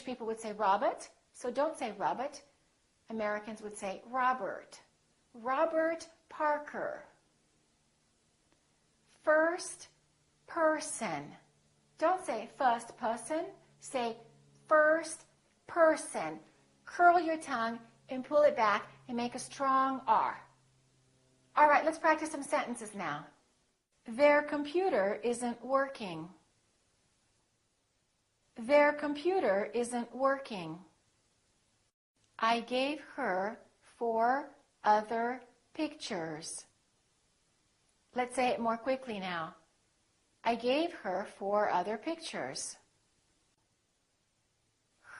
people would say Robert, so don't say Robert. Americans would say Robert. Robert Parker. First person. Don't say first person, say first person. Curl your tongue and pull it back and make a strong R. All right, let's practice some sentences now. Their computer isn't working. Their computer isn't working. I gave her 4 other pictures. Let's say it more quickly now. I gave her 4 other pictures.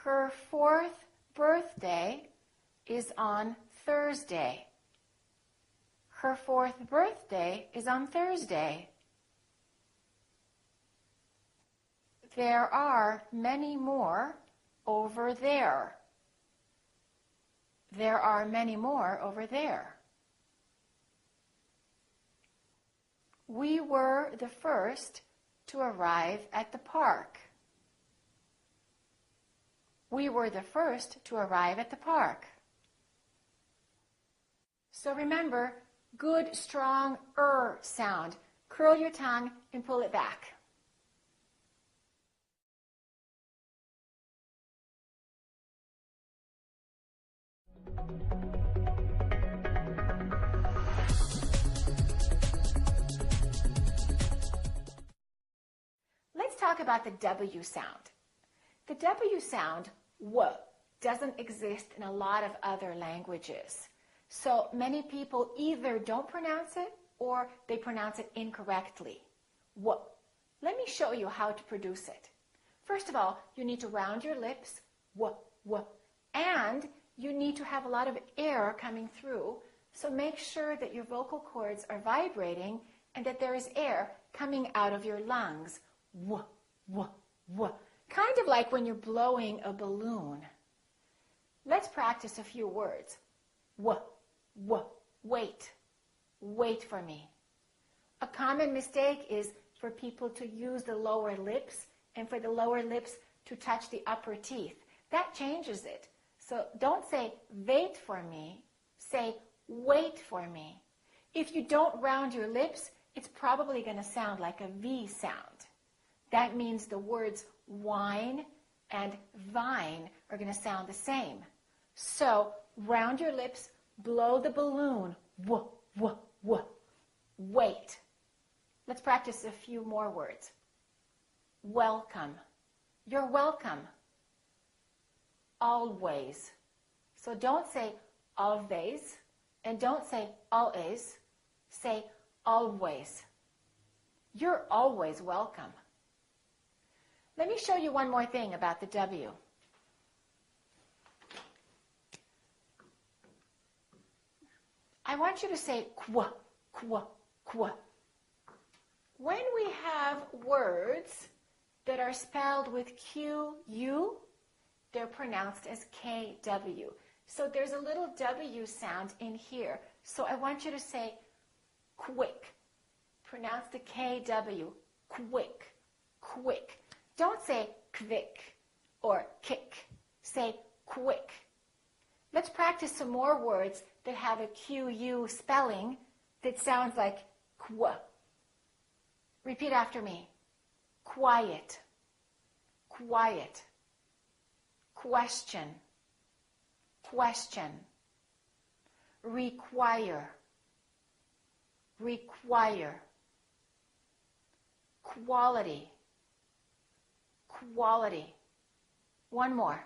Her 4th birthday is on Thursday. Her 4th birthday is on Thursday. There are many more over there. There are many more over there. We were the first to arrive at the park. We were the first to arrive at the park. So remember, good, strong sound. Curl your tongue and pull it back. Let's talk about the W sound. The W sound, W, doesn't exist in a lot of other languages. So many people either don't pronounce it or they pronounce it incorrectly. W. Let me show you how to produce it. First of all, you need to round your lips, W, W, and you need to have a lot of air coming through. So make sure that your vocal cords are vibrating and that there is air coming out of your lungs. W, W, W. Kind of like when you're blowing a balloon. Let's practice a few words. W, W, wait. Wait for me. A common mistake is for people to use the lower lips and for the lower lips to touch the upper teeth. That changes it. So don't say wait for me, say wait for me. If you don't round your lips, it's probably going to sound like a V sound. That means the words wine and vine are going to sound the same. So round your lips, blow the balloon, w, w, w. Wait. Let's practice a few more words. Welcome. You're welcome. Always. So don't say always and don't say always. Say always. You're always welcome. Let me show you one more thing about the W. I want you to say kwa, kwa, kwa. When we have words that are spelled with Q-U, they're pronounced as K-W. So there's a little W sound in here. So I want you to say quick. Pronounce the K-W. Quick, quick. Don't say quick or kick. Say quick. Let's practice some more words that have a Q-U spelling that sounds like kwa. Repeat after me. Quiet, quiet. Question, question. Require, require. Quality, quality. One more.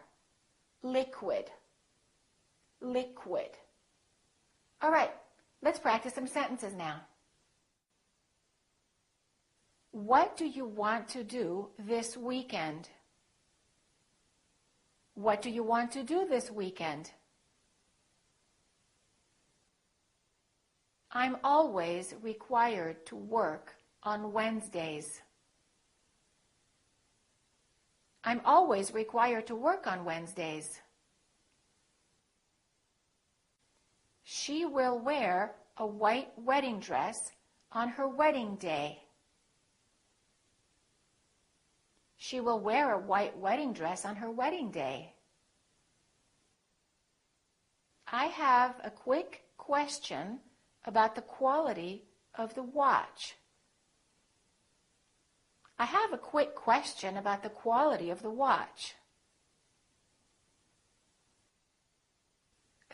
Liquid, liquid. All right, let's practice some sentences now. What do you want to do this weekend? What do you want to do this weekend? I'm always required to work on Wednesdays. I'm always required to work on Wednesdays. She will wear a white wedding dress on her wedding day. She will wear a white wedding dress on her wedding day. I have a quick question about the quality of the watch. I have a quick question about the quality of the watch.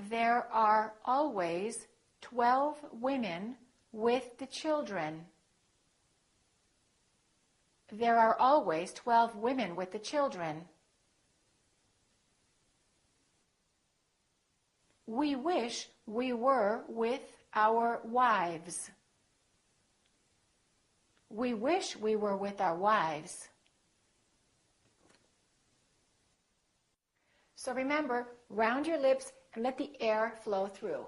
There are always 12 women with the children. There are always 12 women with the children. We wish we were with our wives. We wish we were with our wives. So remember, round your lips and let the air flow through.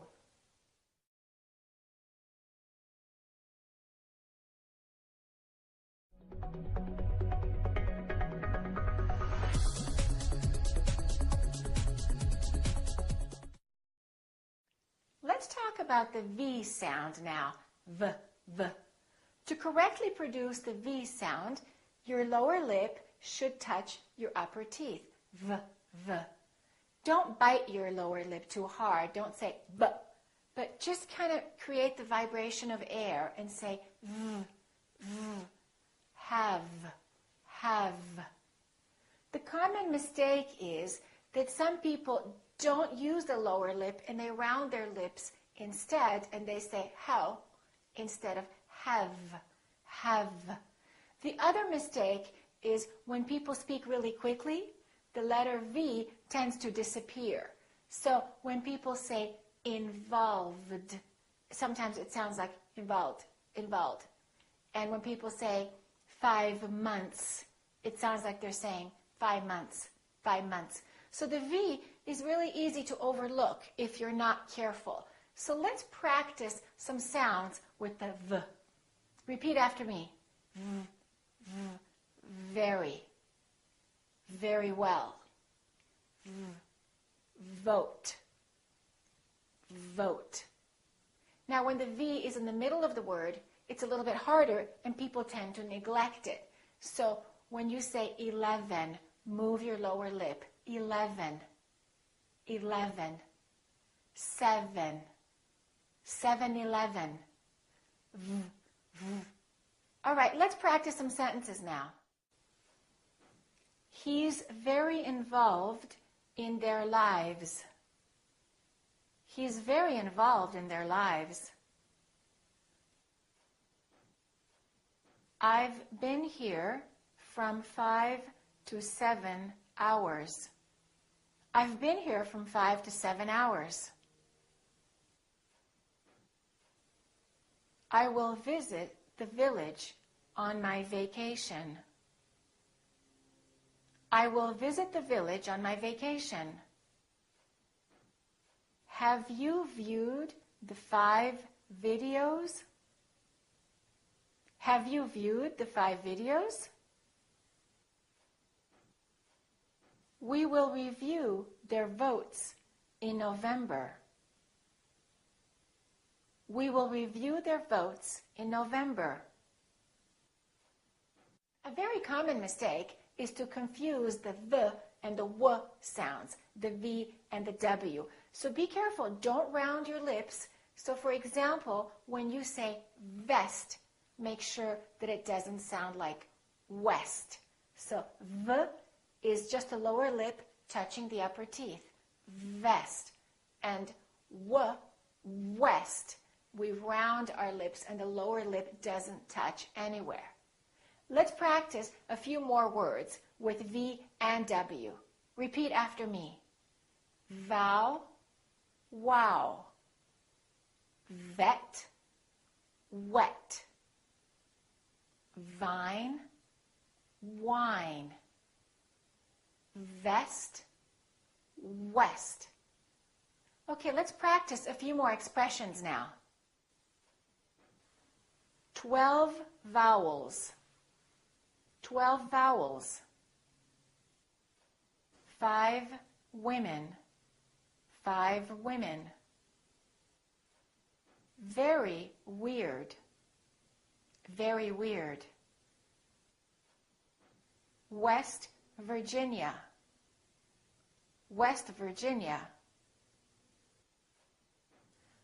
Let's talk about the V sound now. V, V. To correctly produce the V sound, your lower lip should touch your upper teeth. V, V. Don't bite your lower lip too hard. Don't say B, but just kind of create the vibration of air and say V, V. Have, have. The common mistake is that some people don't use the lower lip and they round their lips instead and they say how instead of have, have. The other mistake is when people speak really quickly, the letter V tends to disappear. So when people say involved, sometimes it sounds like involved, involved. And when people say 5 months, it sounds like they're saying 5 months, 5 months. So the V is really easy to overlook if you're not careful. So let's practice some sounds with the V. Repeat after me. V, V, very, very well. V, vote, vote. Now when the V is in the middle of the word, it's a little bit harder and people tend to neglect it. So when you say 11, move your lower lip. 11, 11, 7, 7-Eleven, V, V. All right, let's practice some sentences now. He's very involved in their lives. He's very involved in their lives. I've been here from 5 to 7 hours. I've been here from 5 to 7 hours. I will visit the village on my vacation. I will visit the village on my vacation. Have you viewed the 5 videos? Have you viewed the 5 videos? We will review their votes in November. We will review their votes in November. A very common mistake is to confuse the V and the W sounds, the V and the W. So be careful, don't round your lips. So for example, when you say vest, make sure that it doesn't sound like west. So V is just the lower lip touching the upper teeth. Vest. And W, west. We round our lips and the lower lip doesn't touch anywhere. Let's practice a few more words with V and W. Repeat after me. Vow, wow. Vet, wet. Vine, wine. Vest, west. Okay, let's practice a few more expressions now. 12 vowels. 12 vowels. 5 women. 5 women. Very weird. Very weird. West Virginia. West Virginia.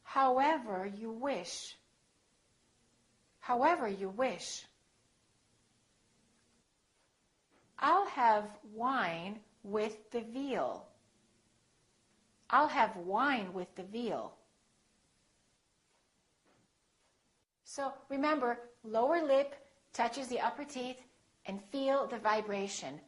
However you wish. However you wish. I'll have wine with the veal. I'll have wine with the veal. So remember, lower lip touches the upper teeth and feel the vibration.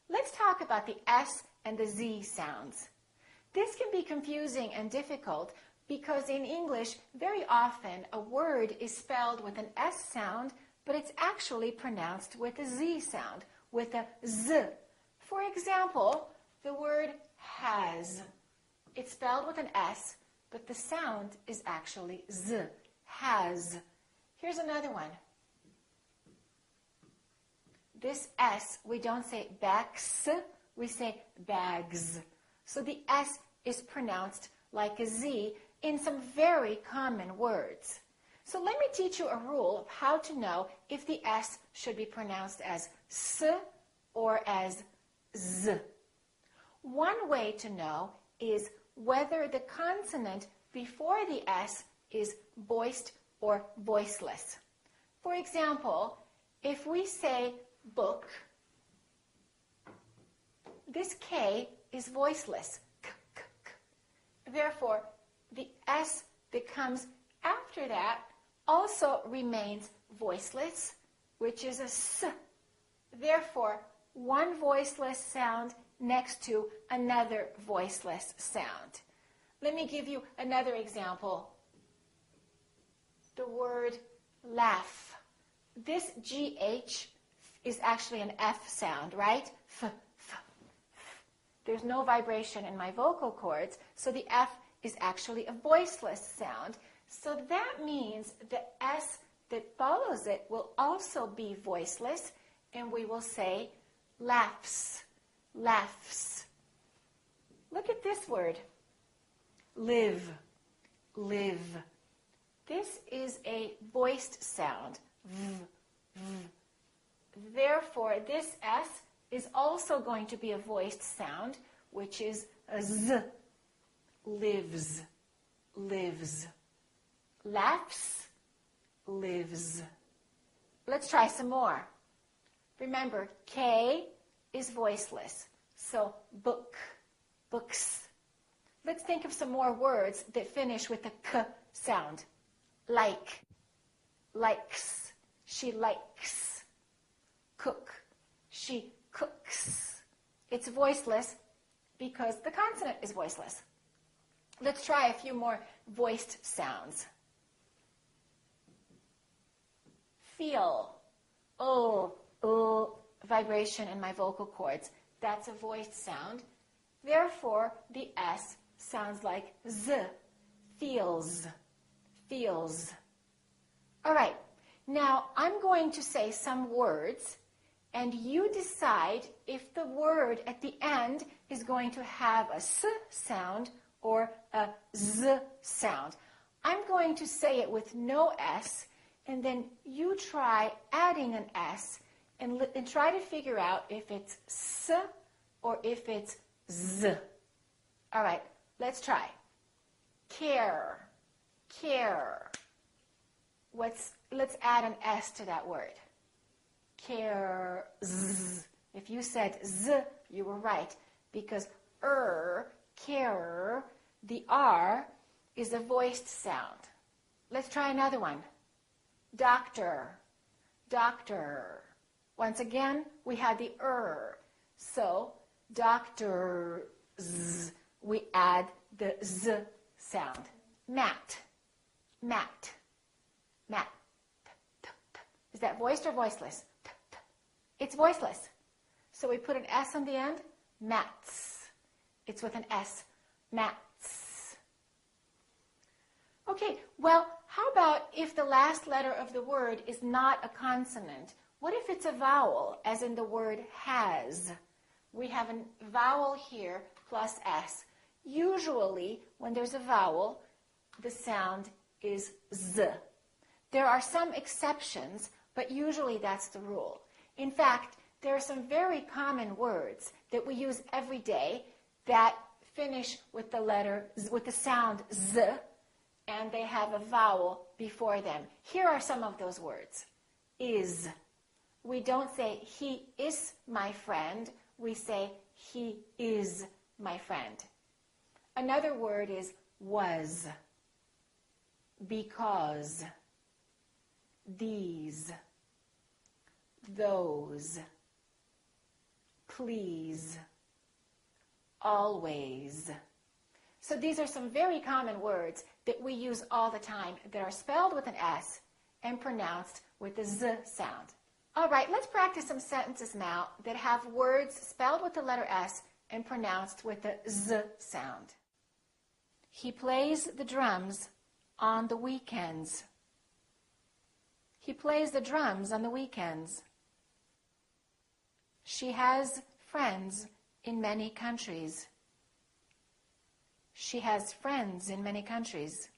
Let's talk about the S and the Z sounds. This can be confusing and difficult because in English, very often a word is spelled with an S sound, but it's actually pronounced with a Z sound, with a Z. For example, the word has. It's spelled with an S, but the sound is actually Z. Has. Here's another one. This S, we don't say bags, we say bags. So the S is pronounced like a Z in some very common words. So let me teach you a rule of how to know if the S should be pronounced as S or as Z. One way to know is whether the consonant before the S is voiced or voiceless. For example, if we say book, this K is voiceless. K, k, k. Therefore, the S that comes after that also remains voiceless, which is a S. Therefore, one voiceless sound next to another voiceless sound. Let me give you another example. The word laugh. This GH is actually an F sound, right? F, f, f. There's no vibration in my vocal cords, so the F is actually a voiceless sound. So that means the S that follows it will also be voiceless, and we will say laughs, laughs. Look at this word, live, live. This is a voiced sound, v, v. Therefore, this S is also going to be a voiced sound, which is a Z. Lives, lives. Laughs, lives. Let's try some more. Remember, K is voiceless, so book, books. Let's think of some more words that finish with a K sound. Like, likes, she likes. Cook, she cooks. It's voiceless because the consonant is voiceless. Let's try a few more voiced sounds. Feel, vibration in my vocal cords. That's a voiced sound. Therefore, the S sounds like Z, feels, feels. All right, now I'm going to say some words, and you decide if the word at the end is going to have a S sound or a Z sound. I'm going to say it with no S, and then you try adding an S and try to figure out if it's S or if it's Z. All right, let's try. Care, care. Let's add an S to that word. Cares. If you said Z, you were right, because care, the R is a voiced sound. Let's try another one. Doctor, doctor. Once again, we had the so doctors, we add the Z sound. Mat, mat, mat. Is that voiced or voiceless? It's voiceless. So we put an S on the end, mats. It's with an S, mats. Okay, well, how about if the last letter of the word is not a consonant? What if it's a vowel, as in the word has? We have a vowel here plus S. Usually, when there's a vowel, the sound is Z. There are some exceptions, but usually that's the rule. In fact, there are some very common words that we use every day that finish with the sound Z, and they have a vowel before them. Here are some of those words. Is. We don't say, he is my friend. We say, he is my friend. Another word is was, because, these, those, please, always. So these are some very common words that we use all the time that are spelled with an S and pronounced with the Z sound. All right, let's practice some sentences now that have words spelled with the letter S and pronounced with the Z sound. He plays the drums on the weekends. He plays the drums on the weekends. She has friends in many countries. She has friends in many countries.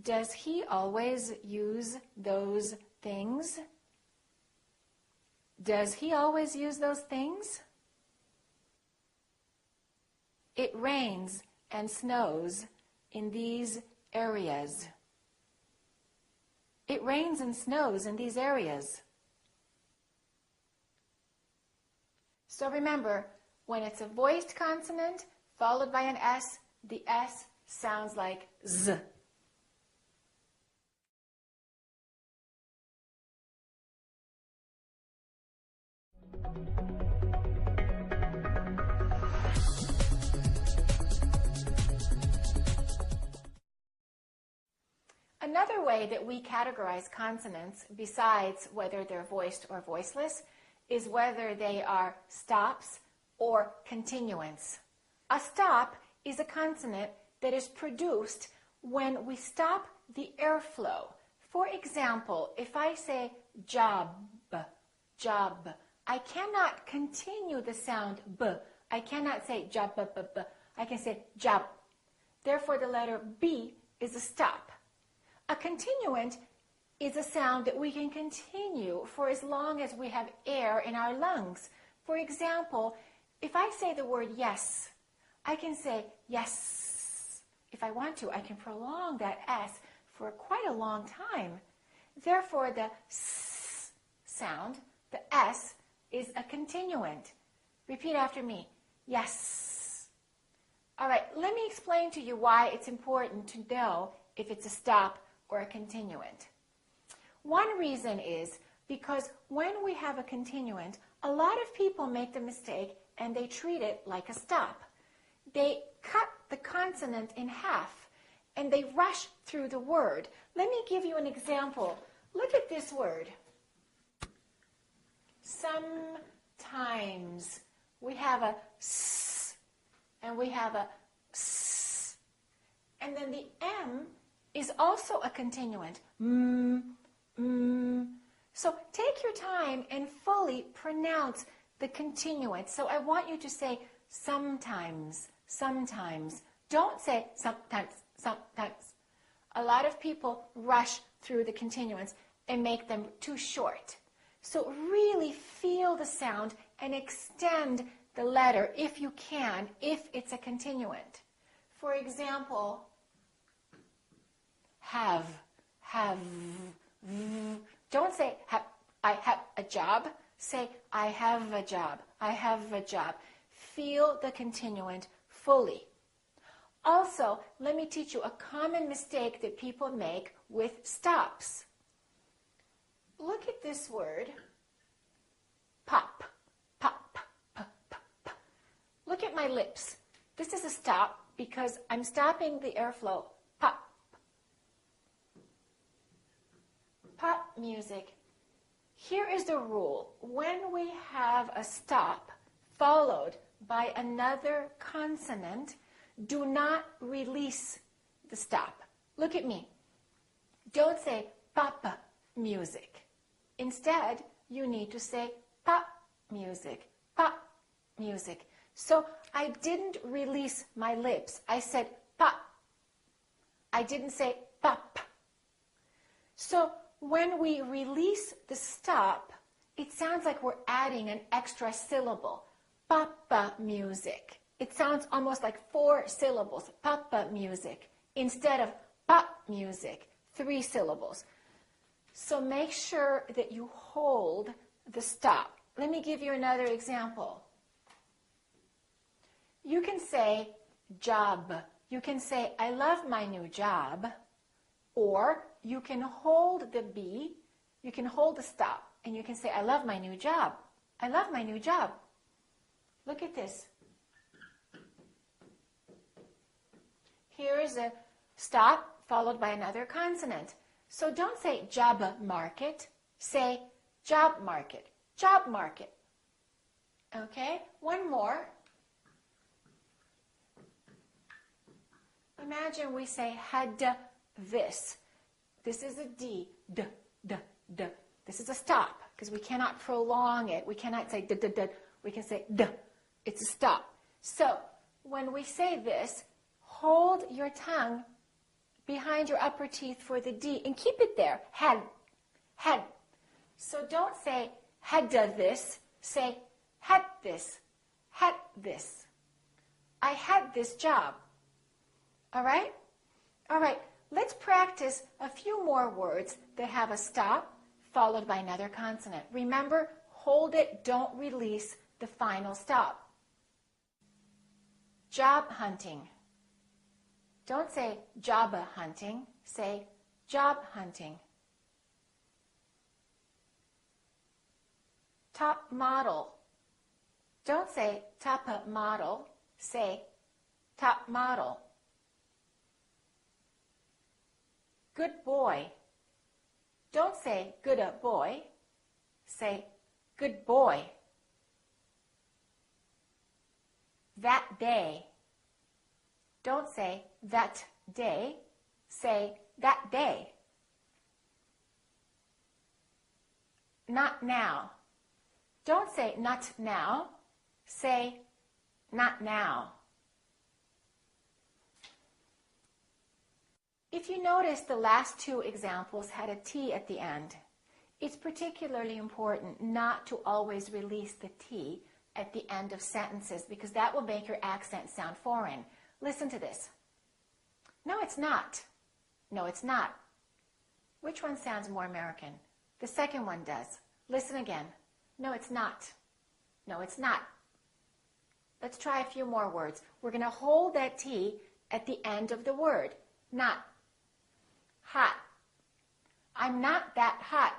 Does he always use those things? Does he always use those things? It rains and snows in these areas. It rains and snows in these areas. So remember, when it's a voiced consonant followed by an S, the S sounds like Z. Another way that we categorize consonants, besides whether they're voiced or voiceless, is whether they are stops or continuants. A stop is a consonant that is produced when we stop the airflow. For example, if I say job, job, I cannot continue the sound B. I cannot say job, b, b, b. I can say job. Therefore, the letter B is a stop. A continuant is a sound that we can continue for as long as we have air in our lungs. For example, if I say the word yes, I can say yes. If I want to, I can prolong that S for quite a long time. Therefore, the S sound, the S, is a continuant. Repeat after me. Yes. All right, let me explain to you why it's important to know if it's a stop or a continuant. One reason is because when we have a continuant, a lot of people make the mistake and they treat it like a stop. They cut the consonant in half and they rush through the word. Let me give you an example. Look at this word. Sometimes we have a S and we have a S. And then the M is also a continuant. So take your time and fully pronounce the continuant. So I want you to say sometimes, sometimes. Don't say sometimes, sometimes. A lot of people rush through the continuants and make them too short. So really feel the sound and extend the letter if you can, if it's a continuant. For example, have. Don't say, I have a job. Say, I have a job. I have a job. Feel the continuant fully. Also, let me teach you a common mistake that people make with stops. Look at this word, pop, pop, pop, pop, pop. Look at my lips. This is a stop because I'm stopping the airflow. Pop. Pop music. Here is the rule. When we have a stop followed by another consonant, do not release the stop. Look at me. Don't say papa. music. Instead, you need to say pop music, pop music. So I didn't release my lips. I said pop. I didn't say pop. So when we release the stop, it sounds like we're adding an extra syllable. Papa music. It sounds almost like 4 syllables. Papa music. Instead of pop music, 3 syllables. So make sure that you hold the stop. Let me give you another example. You can say job. You can say, I love my new job. Or you can hold the B, you can hold the stop, and you can say, I love my new job. I love my new job. Look at this. Here is a stop followed by another consonant. So don't say job market, say job market, job market. Okay, one more. Imagine we say had this. This is a D, d, d, d. This is a stop because we cannot prolong it. We cannot say d, d, d. We can say d. It's a stop. So when we say this, hold your tongue behind your upper teeth for the D and keep it there. Had, had. So don't say had this. Say had this, had this. I had this job. All right? All right. Let's practice a few more words that have a stop followed by another consonant. Remember, hold it, don't release the final stop. Job hunting. Don't say job hunting, say job hunting. Top model. Don't say top model, say top model. Good boy. Don't say good boy, say good boy. That day. Don't say that day, say that day. Not now. Don't say not now, say not now. If you notice, the last 2 examples had a T at the end. It's particularly important not to always release the T at the end of sentences because that will make your accent sound foreign. Listen to this. No, it's not. No, it's not. Which one sounds more American? The second one does. Listen again. No, it's not. No, it's not. Let's try a few more words. We're going to hold that T at the end of the word. Not. Hot. I'm not that hot.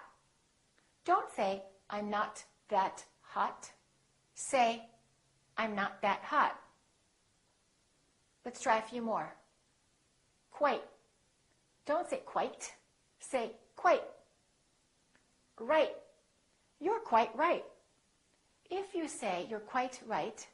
Don't say, I'm not that hot. Say, I'm not that hot. Let's try a few more. Quite. Don't say quite. Say quite. Right. You're quite right. If you say you're quite right,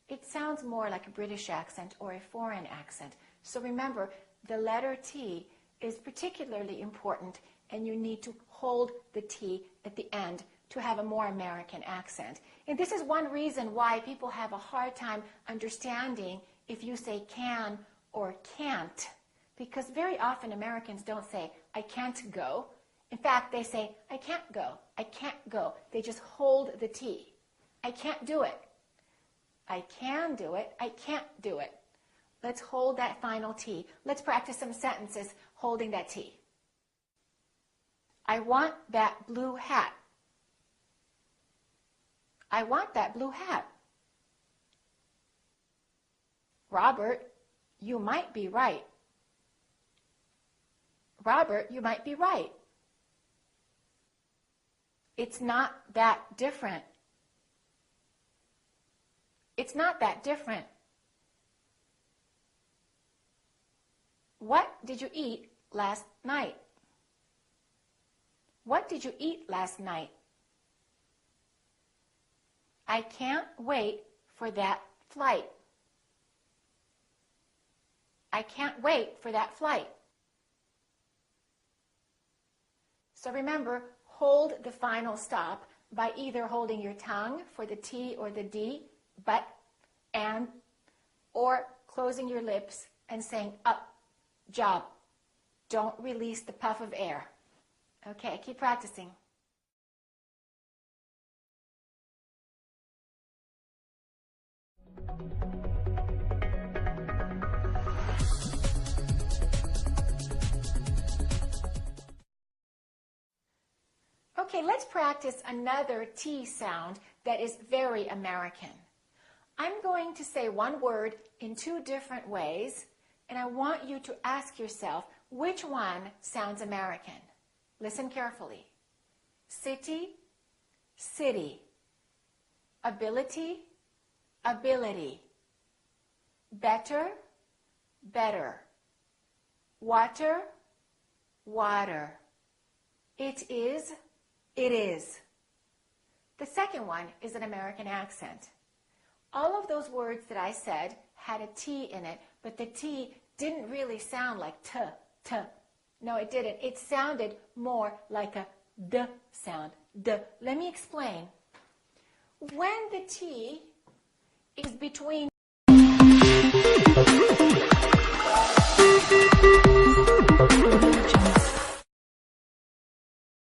it sounds more like a British accent or a foreign accent. So remember, the letter T is particularly important, and you need to hold the T at the end to have a more American accent. And this is one reason why people have a hard time understanding if you say can or can't, because very often Americans don't say, I can't go. In fact, they say, I can't go, I can't go. They just hold the T. I can't do it. I can do it, I can't do it. Let's hold that final T. Let's practice some sentences holding that T. I want that blue hat. I want that blue hat. Robert, you might be right. Robert, you might be right. It's not that different. It's not that different. What did you eat last night? What did you eat last night? I can't wait for that flight. I can't wait for that flight. So remember, hold the final stop by either holding your tongue for the T or the D, but, and, or closing your lips and saying up, job. Don't release the puff of air. Okay, keep practicing. Okay, let's practice another T sound that is very American. I'm going to say one word in two different ways, and I want you to ask yourself which one sounds American. Listen carefully. City, city. Ability, ability. Better, better. Water, water. It is, it is. The second one is an American accent. All of those words that I said had a T in it, but the T didn't really sound like T, T. No, it didn't. It sounded more like a D sound, D. Let me explain. When the T is between